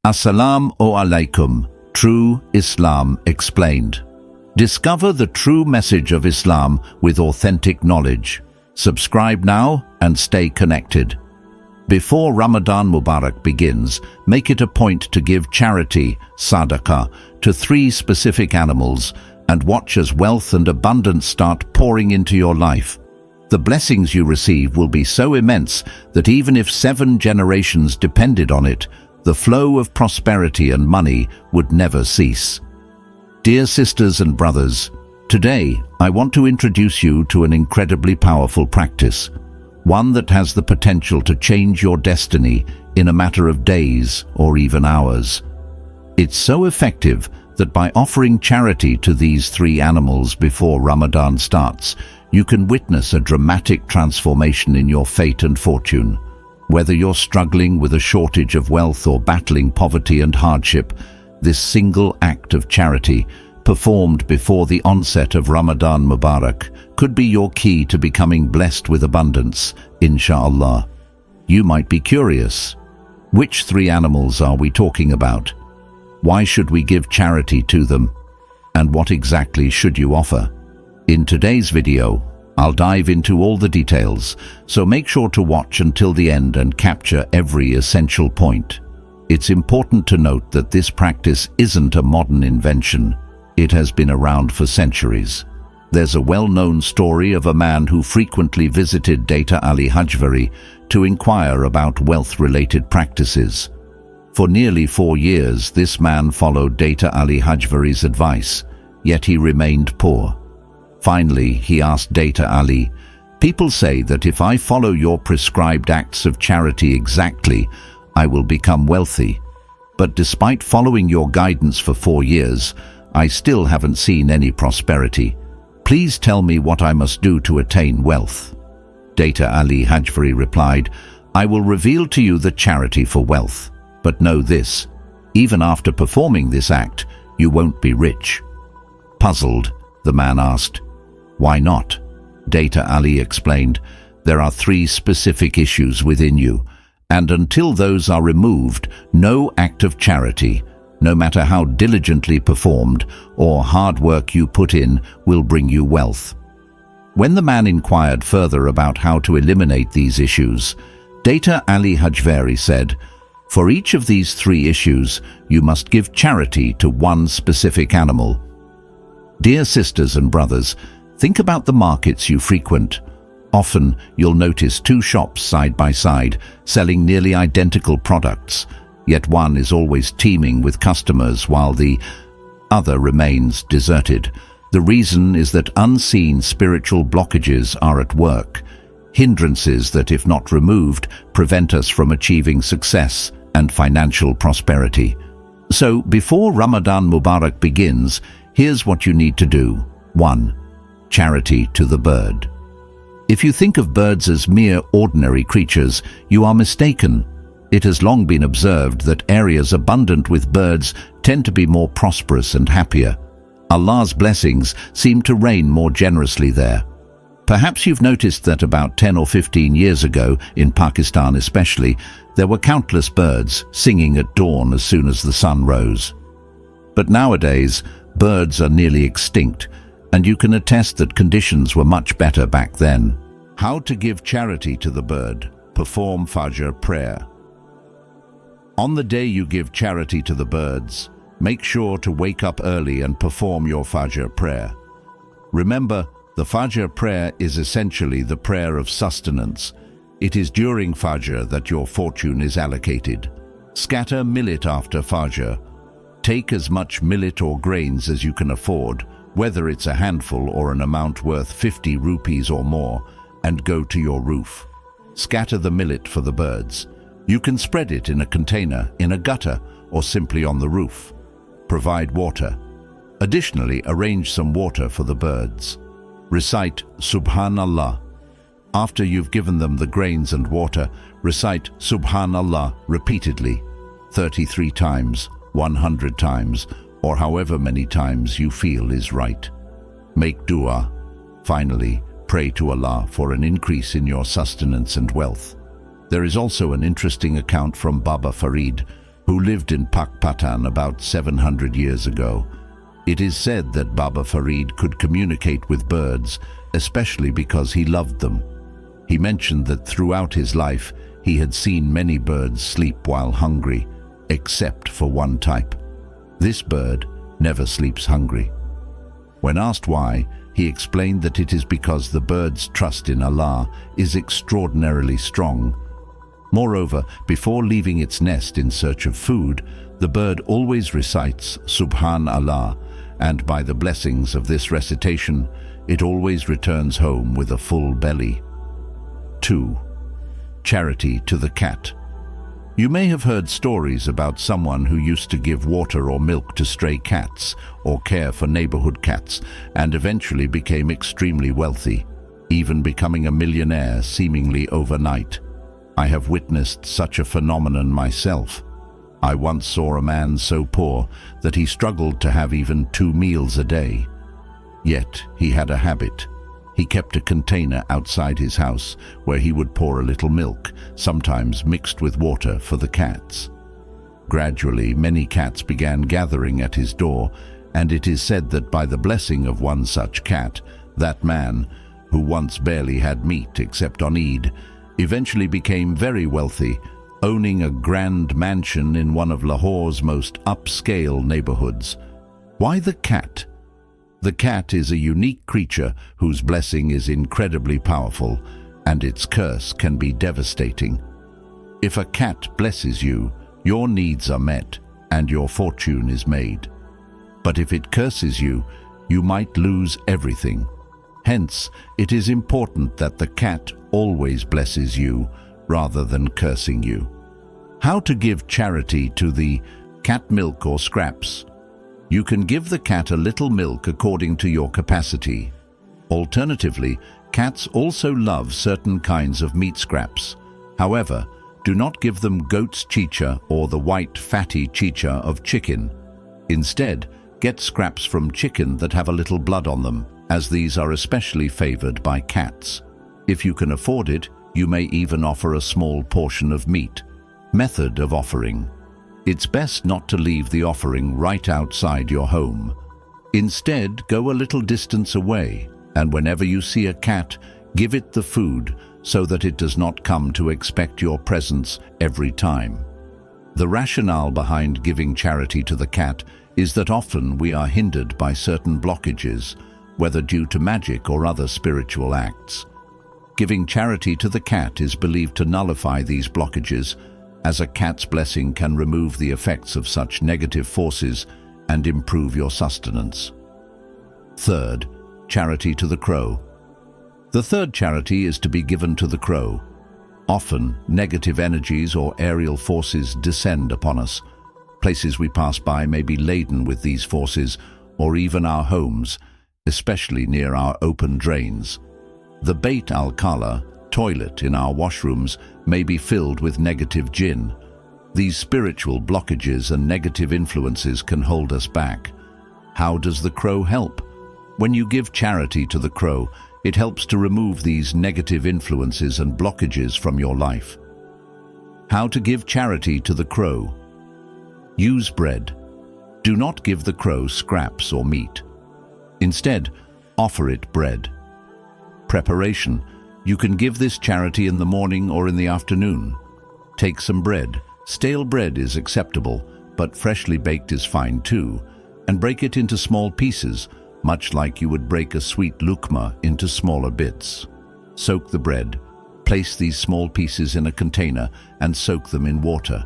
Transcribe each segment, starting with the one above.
Assalamu alaikum, True Islam Explained. Discover the true message of Islam with authentic knowledge. Subscribe now and stay connected. Before Ramadan-Mubarak begins, make it a point to give charity, Sadaqah, to 3 specific animals and watch as wealth and abundance start pouring into your life. The blessings you receive will be so immense that even if 7 generations depended on it, the flow of prosperity and money would never cease. Dear sisters and brothers, today I want to introduce you to an incredibly powerful practice, one that has the potential to change your destiny in a matter of days or even hours. It's so effective that by offering charity to these 3 animals before Ramadan starts, you can witness a dramatic transformation in your fate and fortune. Whether you're struggling with a shortage of wealth or battling poverty and hardship, this single act of charity, performed before the onset of Ramadan-Mubarak, could be your key to becoming blessed with abundance, inshallah. You might be curious. Which 3 animals are we talking about? Why should we give charity to them? And what exactly should you offer? In today's video, I'll dive into all the details, so make sure to watch until the end and capture every essential point. It's important to note that this practice isn't a modern invention. It has been around for centuries. There's a well-known story of a man who frequently visited Data Ali Hajvari to inquire about wealth-related practices. For nearly 4 years, this man followed Data Ali Hajvari's advice, yet he remained poor. Finally, he asked Data Ali, "People say that if I follow your prescribed acts of charity exactly, I will become wealthy. But despite following your guidance for 4 years, I still haven't seen any prosperity. Please tell me what I must do to attain wealth." Data Ali Hajvari replied, "I will reveal to you the charity for wealth. But know this, even after performing this act, you won't be rich." Puzzled, the man asked, "Why not?" Data Ali explained, "There are 3 specific issues within you, and until those are removed, no act of charity, no matter how diligently performed or hard work you put in, will bring you wealth." When the man inquired further about how to eliminate these issues, Data Ali Hajvari said, "For each of these 3 issues, you must give charity to 1 specific animal." Dear sisters and brothers, think about the markets you frequent. Often, you'll notice 2 shops side by side, selling nearly identical products, yet one is always teeming with customers while the other remains deserted. The reason is that unseen spiritual blockages are at work, hindrances that, if not removed, prevent us from achieving success and financial prosperity. So, before Ramadan Mubarak begins, here's what you need to do. 1. Charity to the bird. If you think of birds as mere ordinary creatures, you are mistaken. It has long been observed that areas abundant with birds tend to be more prosperous and happier. Allah's blessings seem to rain more generously there. Perhaps you've noticed that about 10 or 15 years ago, in Pakistan especially, there were countless birds singing at dawn as soon as the sun rose. But nowadays, birds are nearly extinct, and you can attest that conditions were much better back then. How to give charity to the bird. Perform Fajr prayer. On the day you give charity to the birds, make sure to wake up early and perform your Fajr prayer. Remember, the Fajr prayer is essentially the prayer of sustenance. It is during Fajr that your fortune is allocated. Scatter millet after Fajr. Take as much millet or grains as you can afford, whether it's a handful or an amount worth 50 rupees or more, and go to your roof. Scatter the millet for the birds. You can spread it in a container, in a gutter, or simply on the roof. Provide water. Additionally, arrange some water for the birds. Recite Subhanallah. After you've given them the grains and water, recite Subhanallah repeatedly, 33 times, 100 times, or however many times you feel is right. Make dua. Finally, pray to Allah for an increase in your sustenance and wealth. There is also an interesting account from Baba Farid, who lived in Pakpatan about 700 years ago. It is said that Baba Farid could communicate with birds, especially because he loved them. He mentioned that throughout his life, he had seen many birds sleep while hungry, except for one type. This bird never sleeps hungry. When asked why, he explained that it is because the bird's trust in Allah is extraordinarily strong. Moreover, before leaving its nest in search of food, the bird always recites Subhan Allah, and by the blessings of this recitation, it always returns home with a full belly. 2. Charity to the cat. You may have heard stories about someone who used to give water or milk to stray cats or care for neighborhood cats and eventually became extremely wealthy, even becoming a millionaire seemingly overnight. I have witnessed such a phenomenon myself. I once saw a man so poor that he struggled to have even 2 meals a day. Yet he had a habit. He kept a container outside his house where he would pour a little milk, sometimes mixed with water, for the cats. Gradually, many cats began gathering at his door, and it is said that by the blessing of one such cat, that man, who once barely had meat except on Eid, eventually became very wealthy, owning a grand mansion in one of Lahore's most upscale neighborhoods. Why the cat? The cat is a unique creature whose blessing is incredibly powerful, and its curse can be devastating. If a cat blesses you, your needs are met, and your fortune is made. But if it curses you, you might lose everything. Hence, it is important that the cat always blesses you, rather than cursing you. How to give charity to the cat? Milk or scraps. You can give the cat a little milk according to your capacity. Alternatively, cats also love certain kinds of meat scraps. However, do not give them goat's chicha or the white fatty chicha of chicken. Instead, get scraps from chicken that have a little blood on them, as these are especially favored by cats. If you can afford it, you may even offer a small portion of meat. Method of offering. It's best not to leave the offering right outside your home. Instead, go a little distance away, and whenever you see a cat, give it the food so that it does not come to expect your presence every time. The rationale behind giving charity to the cat is that often we are hindered by certain blockages, whether due to magic or other spiritual acts. Giving charity to the cat is believed to nullify these blockages, as a cat's blessing can remove the effects of such negative forces and improve your sustenance. 3. Charity to the crow. The third charity is to be given to the crow. Often, negative energies or aerial forces descend upon us. Places we pass by may be laden with these forces, or even our homes, especially near our open drains. The Bait al-Khala, toilet in our washrooms, may be filled with negative jinn. These spiritual blockages and negative influences can hold us back. How does the crow help? When you give charity to the crow, it helps to remove these negative influences and blockages from your life. How to give charity to the crow? Use bread. Do not give the crow scraps or meat. Instead, offer it bread. Preparation. You can give this charity in the morning or in the afternoon. Take some bread. Stale bread is acceptable, but freshly baked is fine too, and break it into small pieces, much like you would break a sweet lukma into smaller bits. Soak the bread. Place these small pieces in a container and soak them in water.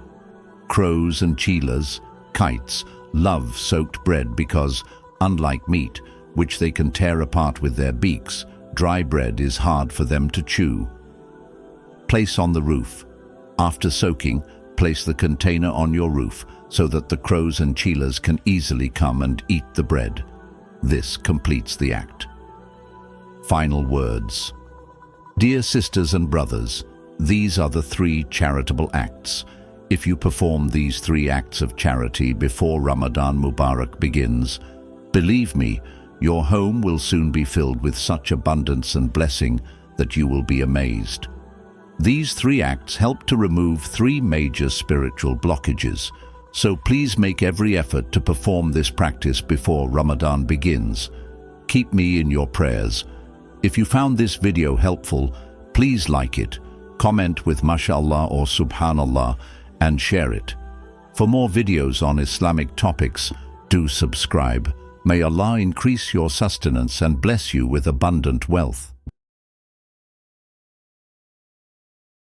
Crows and cheetahs, kites, love soaked bread because, unlike meat, which they can tear apart with their beaks, dry bread is hard for them to chew. Place on the roof. After soaking, place the container on your roof so that the crows and cheetahs can easily come and eat the bread. This completes the act. Final words. Dear sisters and brothers, these are the 3 charitable acts. If you perform these 3 acts of charity before Ramadan-Mubarak begins, believe me, your home will soon be filled with such abundance and blessing that you will be amazed. These 3 acts help to remove 3 major spiritual blockages. So please make every effort to perform this practice before Ramadan begins. Keep me in your prayers. If you found this video helpful, please like it, comment with MashaAllah or Subhanallah, and share it. For more videos on Islamic topics, do subscribe. May Allah increase your sustenance and bless you with abundant wealth.